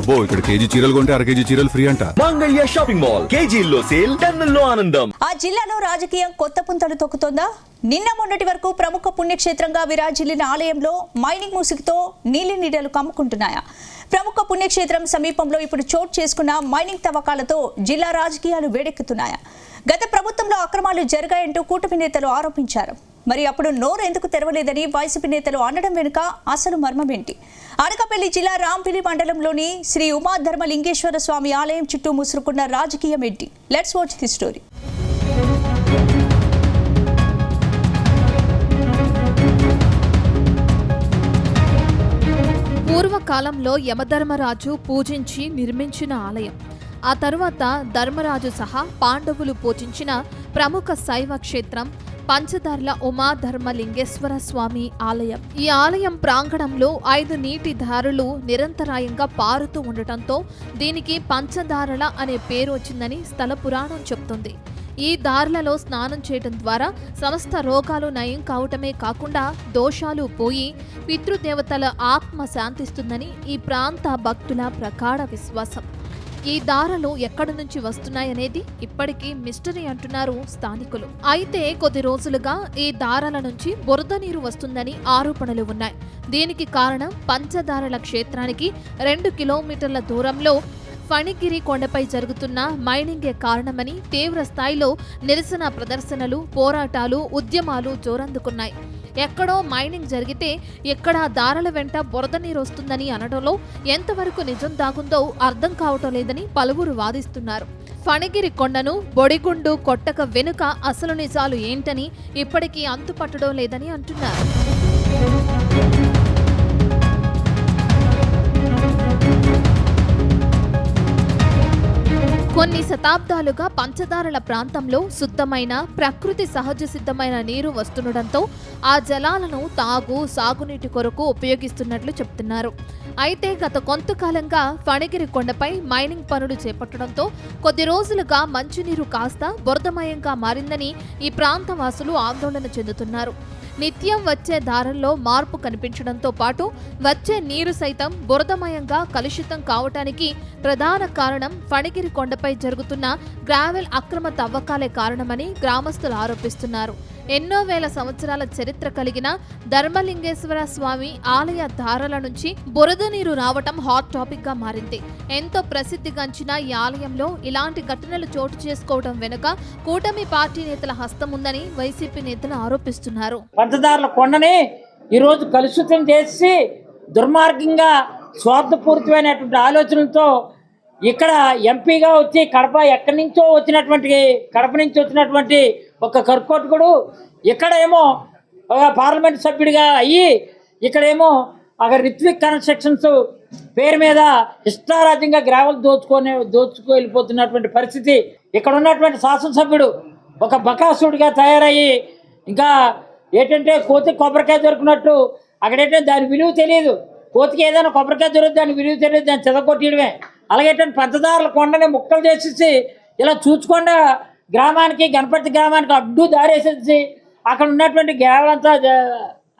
అబ్బో ఇక్కడ కేజీ చీరలు కొంటే అర కేజీ చీరలు ఫ్రీ అంట. మంగళ్య షాపింగ్ మాల్, కేజీల్లో సేల్, టన్నుల్లో ఆనందం. ఆ జిల్లాలో రాజకీయం కొత్త పుంతలు తొక్కుతోందా? నిన్న మొన్నటి వరకు ప్రముఖ పుణ్యక్షేత్రంగా విరాజిల్లిన ఆలయంలో మైనింగ్ ముసుగుతో నీలి నీడలు కమ్ముకుంటున్నాయా? ప్రముఖ పుణ్యక్షేత్రం సమీపంలో ఇప్పుడు చోటు చేసుకున్న మైనింగ్ తవ్వకాలతో జిల్లా రాజకీయాలు వేడెక్కుతున్నాయా? గత ప్రభుత్వంలో అక్రమాలు జరిగాయంటూ కూటమి నేతలు ఆరోపించారు. మరి అప్పుడు నోరు ఎందుకు తెరవలేదని వైసీపీ నేతలు అనడం వెనుక అసలు మర్మమేంటి? అనకాపల్లి జిల్లా రాంపిలి మండలంలోని శ్రీ ఉమాధర్మలింగేశ్వర స్వామి ఆలయం చుట్టూ ముసురుకున్న రాజకీయం ఏంటి? Let's watch the story. పూర్వకాలంలో యమధర్మరాజు పూజించి నిర్మించిన ఆలయం. ఆ తరువాత ధర్మరాజు సహా పాండవులు పూజించిన ప్రముఖ శైవ క్షేత్రం పంచదార్ల ఉమాధర్మలింగేశ్వర స్వామి ఆలయం. ఈ ఆలయం ప్రాంగణంలో 5 నీటి దారులు నిరంతరాయంగా పారుతూ ఉండటంతో దీనికి పంచదారల అనే పేరు వచ్చిందని స్థల పురాణం చెప్తుంది. ఈ దారులలో స్నానం చేయడం ద్వారా సమస్త రోగాలు నయం కావటమే కాకుండా దోషాలు పోయి పితృదేవతల ఆత్మ శాంతిస్తుందని ఈ ప్రాంత భక్తుల ప్రగాఢ విశ్వాసం. ఈ దారలు ఎక్కడి నుంచి వస్తున్నాయనేది ఇప్పటికీ మిస్టరీ అంటున్నారు స్థానికులు. అయితే కొద్ది రోజులుగా ఈ దారాల నుంచి బురద నీరు వస్తుందని ఆరోపణలు ఉన్నాయి. దీనికి కారణం పంచదారల క్షేత్రానికి 2 కిలోమీటర్ల దూరంలో ఫణిగిరి కొండపై జరుగుతున్న మైనింగే కారణమని తీవ్ర స్థాయిలో నిరసన ప్రదర్శనలు, పోరాటాలు, ఉద్యమాలు జోరందుకున్నాయి. ఎక్కడో మైనింగ్ జరిగితే ఎక్కడా దారాల వెంట బురద నీరు వస్తుందని అనడంలో ఎంతవరకు నిజం దాగుందో అర్థం కావటం లేదని పలువురు వాదిస్తున్నారు. ఫణిగిరి కొండను బొడిగుండు కొట్టక వెనుక అసలు నిజాలు ఏంటని ఇప్పటికీ అంతుపట్టడం లేదని అంటున్నారు. కొన్ని శతాబ్దాలుగా పంచదారల ప్రాంతంలో శుద్ధమైన ప్రకృతి సహజ సిద్ధమైన నీరు వస్తుండటంతో ఆ జలాలను సాగునీటి కొరకు ఉపయోగిస్తున్నట్లు చెప్తున్నారు. అయితే గత కొంతకాలంగా ఫణిగిరి కొండపై మైనింగ్ పనులు చేపట్టడంతో కొద్ది రోజులుగా మంచినీరు కాస్త బురదమయంగా మారిందని ఈ ప్రాంత వాసులు ఆందోళన చెందుతున్నారు. నిత్యం వచ్చే దారంలో మార్పు కనిపించడంతో పాటు వచ్చే నీరు సైతం బురదమయంగా కలుషితం కావటానికి ప్రధాన కారణం ఫణిగిరి కొండపై జరుగుతున్న గ్రావెల్ అక్రమ తవ్వకాలే కారణమని గ్రామస్తులు ఆరోపిస్తున్నారు. ఎన్నో వేల సంవత్సరాల చరిత్ర కలిగిన ధర్మలింగేశ్వర స్వామి ఆలయ దారాల నుంచి బురద నీరు రావటం హాట్ టాపిక్ గా మారింది. ఎంతో ప్రసిద్ధిగాంచిన ఈ ఆలయంలో ఇలాంటి ఘటనలు చోటు చేసుకోవడం వెనుక కూటమి పార్టీ నేతల హస్తం ఉందని వైసీపీ నేతలు ఆరోపిస్తున్నారు. పంచదారుల కొండని ఈరోజు కలుషితం చేసి దుర్మార్గంగా స్వార్థపూరితమైనటువంటి ఆలోచనలతో ఇక్కడ ఎంపీగా వచ్చి కడప నుంచి వచ్చినటువంటి ఒక కర్కోటకుడు ఇక్కడేమో ఒక పార్లమెంట్ సభ్యుడిగా అయ్యి ఇక్కడేమో అక్కడ రిత్విక్ కన్స్ట్రక్షన్స్ పేరు మీద ఇష్టారాజ్యంగా గ్రావెల్ దోచుకు వెళ్ళిపోతున్నటువంటి పరిస్థితి. ఇక్కడ ఉన్నటువంటి శాసనసభ్యుడు ఒక బకాసుడిగా తయారయ్యి ఇంకా ఏంటంటే కోతికి కొబ్బరికాయ దొరికినట్టు అక్కడేంటే దాని విలువ తెలియదు. కోతికి ఏదైనా కొబ్బరికాయ దొరికి దాని విలువ తెలియదు, దాన్ని చెదగొట్టడమే. అలాగే పంచదారుల కొండని ముక్కలు చేసేసి ఇలా చూచుకుండా గ్రామానికి గణపతి గ్రామానికి అడ్డు దారేసేసి అక్కడ ఉన్నటువంటి గ్రామాలంతా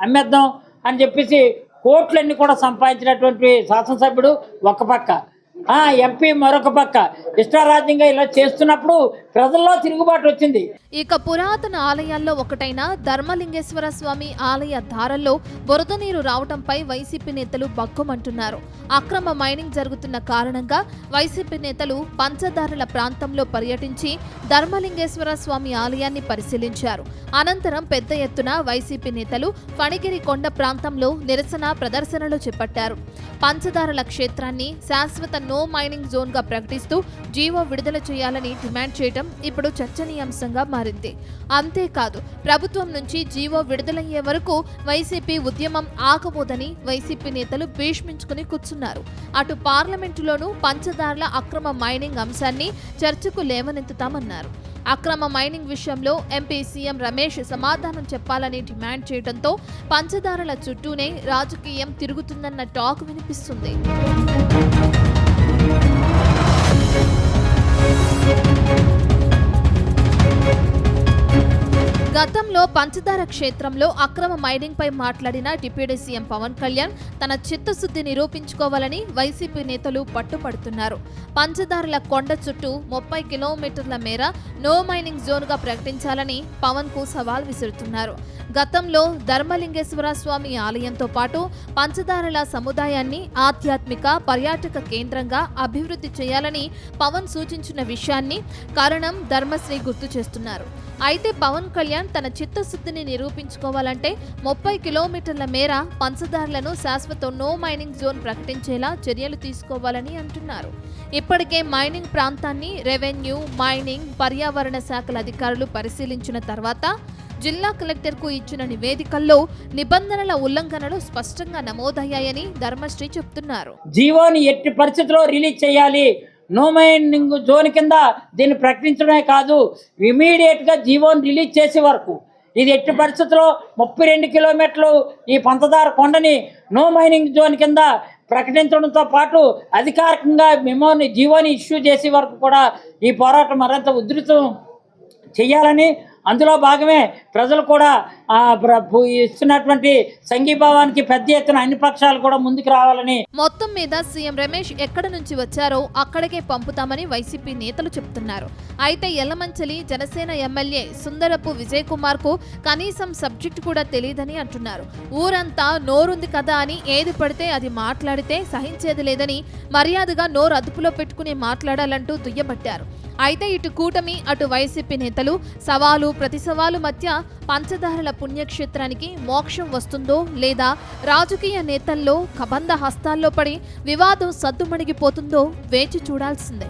అమ్మేద్దాం అని చెప్పేసి కోట్లన్నీ కూడా సంపాదించినటువంటి శాసనసభ్యుడు ఒక పక్క, ఎంపీ మరొక పక్క ఇష్టారాజ్యంగా ఇలా చేస్తున్నప్పుడు ప్రజల్లో తిరుగుబాటు వచ్చింది. ఇక పురాతన ఆలయాల్లో ఒకటైన ధర్మలింగేశ్వర స్వామి ఆలయ దారల్లో బురద నీరు రావటంపై వైసీపీ నేతలు బగ్గుమంటున్నారు. అక్రమ మైనింగ్ జరుగుతున్న కారణంగా వైసీపీ నేతలు పంచదారుల ప్రాంతంలో పర్యటించి ధర్మలింగేశ్వర స్వామి ఆలయాన్ని పరిశీలించారు. అనంతరం పెద్ద ఎత్తున వైసీపీ నేతలు ఫణిగిరి కొండ ప్రాంతంలో నిరసన ప్రదర్శనలు చేపట్టారు. పంచదారుల క్షేత్రాన్ని శాశ్వత నో మైనింగ్ జోన్ గా ప్రకటిస్తూ జీవో విడుదల చేయాలని డిమాండ్ చేయడం ఇప్పుడు చర్చనీయాంశంగా మారింది. అంతేకాదు ప్రభుత్వం నుంచి జీవో విడుదలయ్యే వరకు వైసీపీ ఉద్యమం ఆగబోదని వైసీపీ నేతలు భీష్మించుకుని కూర్చున్నారు. అటు పార్లమెంటులోనూ పంచదారుల అక్రమ మైనింగ్ అంశాన్ని చర్చకు లేవనెత్తుతామన్నారు. అక్రమ మైనింగ్ విషయంలో ఎంపీ సీఎం రమేష్ సమాధానం చెప్పాలని డిమాండ్ చేయడంతో పంచదారల చుట్టూనే రాజకీయం తిరుగుతుందన్న టాక్ వినిపిస్తుంది. గతంలో పంచదార క్షేత్రంలో అక్రమ మైనింగ్ పై మాట్లాడిన డిప్యూటీ సీఎం పవన్ కళ్యాణ్ తన చిత్తశుద్ధి నిరూపించుకోవాలని వైసీపీ నేతలు పట్టుపడుతున్నారు. పంచదారల కొండ చుట్టూ 30 కిలోమీటర్ల మేర నో మైనింగ్ జోన్ గా ప్రకటించాలని పవన్ కు సవాల్ విసురుతున్నారు. గతంలో ధర్మలింగేశ్వర స్వామి ఆలయంతో పాటు పంచదారల సముదాయాన్ని ఆధ్యాత్మిక పర్యాటక కేంద్రంగా అభివృద్ధి చేయాలని పవన్ సూచించిన విషయాన్ని కారణం ధర్మశ్రీ గుర్తు చేస్తున్నారు. అయితే పవన్ కళ్యాణ్ తన చిత్తశుద్ధిని నిరూపించుకోవాలంటే 30 కిలోమీటర్ల మేర పంచదారలను శాశ్వత నో మైనింగ్ జోన్ ప్రకటించేలా చర్యలు తీసుకోవాలని అంటున్నారు. ఇప్పటికే మైనింగ్ ప్రాంతాన్ని రెవెన్యూ, మైనింగ్, పర్యావరణ శాఖల అధికారులు పరిశీలించిన తర్వాత జిల్లా కలెక్టర్కు ఇచ్చిన నివేదికల్లో నిబంధనల ఉల్లంఘనలు స్పష్టంగా నమోదయ్యాయని ధర్మశ్రీ చెబుతున్నారు. జీవోని ఎట్టి పరిస్థితుల్లో రిలీజ్ చేయాలి. నో మైనింగ్ జోన్ కింద దీన్ని ప్రకటించడమే కాదు, ఇమీడియట్గా జీవోని రిలీజ్ చేసే వరకు ఇది ఎట్టి పరిస్థితుల్లో 32 కిలోమీటర్లు ఈ పంచదార కొండని నో మైనింగ్ జోన్ కింద ప్రకటించడంతో పాటు అధికారికంగా జీవోని ఇష్యూ చేసే వరకు కూడా ఈ పోరాటం మరింత ఉధృతం చేయాలని, అందులో భాగమే ప్రజలు కూడా ఇస్తున్నటువంటి సంఘీభావానికి పెద్ద ఎత్తున అన్ని పక్షాలు కూడా ముందుకు రావాలని. మొత్తం మీద సీఎం రమేష్ ఎక్కడి నుంచి వచ్చారో అక్కడికే పంపుతామని వైసీపీ నేతలు చెప్తున్నారు. అయితే ఎల్లమంచలి జనసేన ఎమ్మెల్యే సుందరపు విజయ్ కుమార్ కు కనీసం సబ్జెక్ట్ కూడా తెలియదని అంటున్నారు. ఊరంతా నోరుంది కదా అని ఏది పడితే అది మాట్లాడితే సహించేది లేదని మర్యాదగా నోరు అదుపులో పెట్టుకుని మాట్లాడాలంటూ దుయ్యబట్టారు. అయితే ఇటు కూటమి అటు వైసీపీ నేతలు సవాలు ప్రతి సవాలు మధ్య పంచదారల పుణ్యక్షేత్రానికి మోక్షం వస్తుందో లేదా రాజకీయ నేతల్లో కబంధ హస్తాల్లో పడి వివాదం సద్దుమణిగిపోతుందో వేచి చూడాల్సిందే.